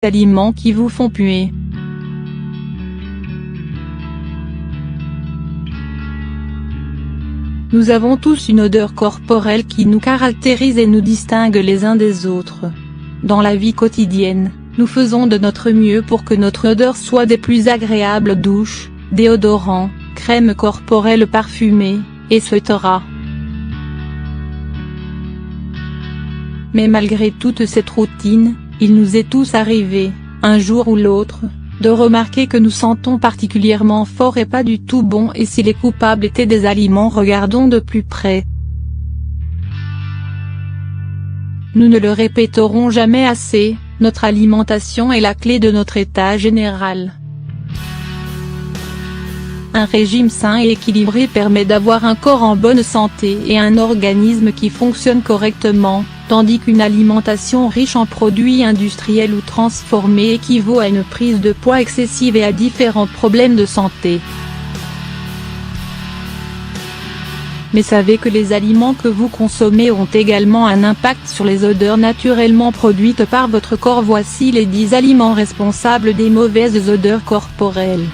aliments qui vous font puer. Nous avons tous une odeur corporelle qui nous caractérise et nous distingue les uns des autres. Dans la vie quotidienne, nous faisons de notre mieux pour que notre odeur soit des plus agréables: douche, déodorant, crème corporelle parfumée, etc. Mais malgré toute cette routine, il nous est tous arrivé, un jour ou l'autre, de remarquer que nous sentons particulièrement fort et pas du tout bon, et si les coupables étaient des aliments, regardons de plus près. Nous ne le répéterons jamais assez, notre alimentation est la clé de notre état général. Un régime sain et équilibré permet d'avoir un corps en bonne santé et un organisme qui fonctionne correctement, tandis qu'une alimentation riche en produits industriels ou transformés équivaut à une prise de poids excessive et à différents problèmes de santé. Mais savez que les aliments que vous consommez ont également un impact sur les odeurs naturellement produites par votre corps. Voici les 10 aliments responsables des mauvaises odeurs corporelles.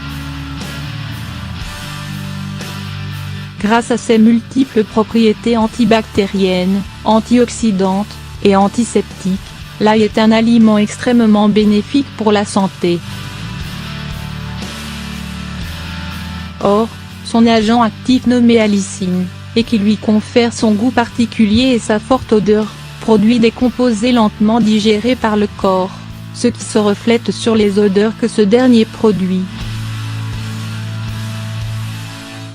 Grâce à ses multiples propriétés antibactériennes, antioxydantes, et antiseptiques, l'ail est un aliment extrêmement bénéfique pour la santé. Or, son agent actif nommé allicine, et qui lui confère son goût particulier et sa forte odeur, produit des composés lentement digérés par le corps, ce qui se reflète sur les odeurs que ce dernier produit.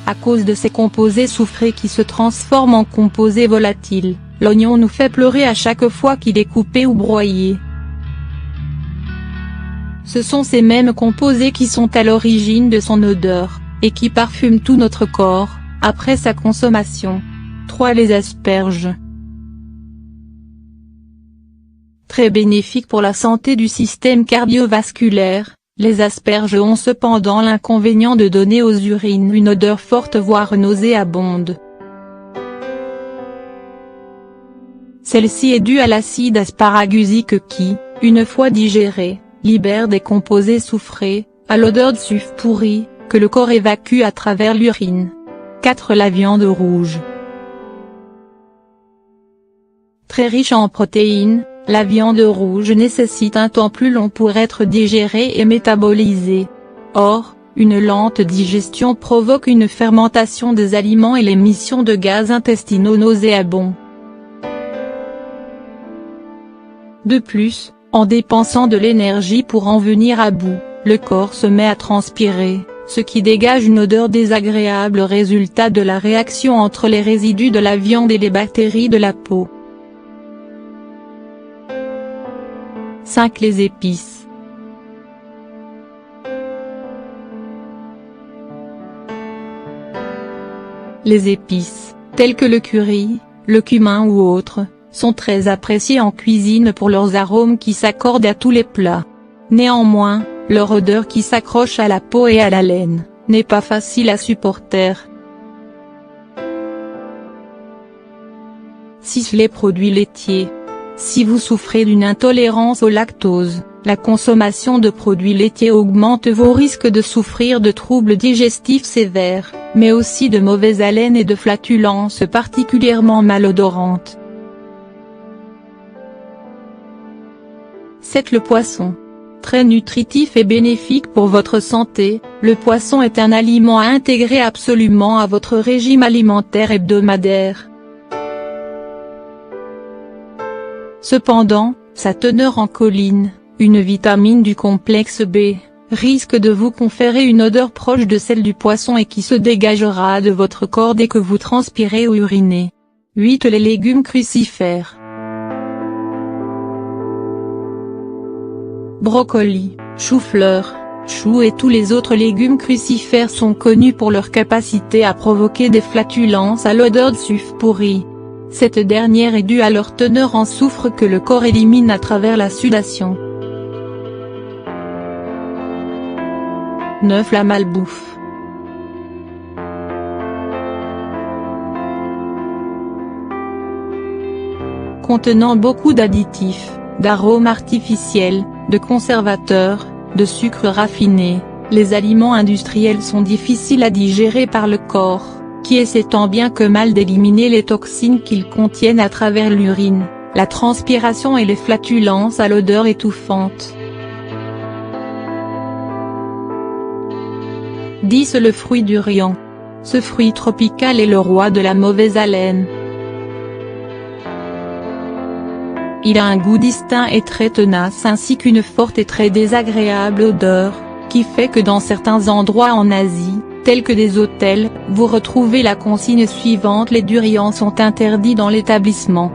À cause de ces composés soufrés qui se transforment en composés volatiles, l'oignon nous fait pleurer à chaque fois qu'il est coupé ou broyé. Ce sont ces mêmes composés qui sont à l'origine de son odeur, et qui parfument tout notre corps, après sa consommation. 3. Les asperges. Très bénéfiques pour la santé du système cardiovasculaire, les asperges ont cependant l'inconvénient de donner aux urines une odeur forte voire nauséabonde. Celle-ci est due à l'acide asparagusique qui, une fois digéré, libère des composés soufrés, à l'odeur de suif pourri, que le corps évacue à travers l'urine. 4. La viande rouge. Très riche en protéines, la viande rouge nécessite un temps plus long pour être digérée et métabolisée. Or, une lente digestion provoque une fermentation des aliments et l'émission de gaz intestinaux nauséabonds. De plus, en dépensant de l'énergie pour en venir à bout, le corps se met à transpirer, ce qui dégage une odeur désagréable, résultat de la réaction entre les résidus de la viande et les bactéries de la peau. 5. Les épices. Les épices, telles que le curry, le cumin ou autres, sont très appréciées en cuisine pour leurs arômes qui s'accordent à tous les plats. Néanmoins, leur odeur qui s'accroche à la peau et à la laine, n'est pas facile à supporter. 6. Les produits laitiers. Si vous souffrez d'une intolérance au lactose, la consommation de produits laitiers augmente vos risques de souffrir de troubles digestifs sévères, mais aussi de mauvaise haleine et de flatulences particulièrement malodorantes. 7. Le poisson. Très nutritif et bénéfique pour votre santé, le poisson est un aliment à intégrer absolument à votre régime alimentaire hebdomadaire. Cependant, sa teneur en choline, une vitamine du complexe B, risque de vous conférer une odeur proche de celle du poisson et qui se dégagera de votre corps dès que vous transpirez ou urinez. 8. Les légumes crucifères. Brocoli, chou-fleur, choux et tous les autres légumes crucifères sont connus pour leur capacité à provoquer des flatulences à l'odeur de suif pourri. Cette dernière est due à leur teneur en soufre que le corps élimine à travers la sudation. 9. La malbouffe. Contenant beaucoup d'additifs, d'arômes artificiels, de conservateurs, de sucre raffiné. Les aliments industriels sont difficiles à digérer par le corps, qui essaie tant bien que mal d'éliminer les toxines qu'ils contiennent à travers l'urine, la transpiration et les flatulences à l'odeur étouffante. 10. Le fruit durian. Ce fruit tropical est le roi de la mauvaise haleine. Il a un goût distinct et très tenace ainsi qu'une forte et très désagréable odeur, qui fait que dans certains endroits en Asie, tels que des hôtels, vous retrouvez la consigne suivante: les durians sont interdits dans l'établissement.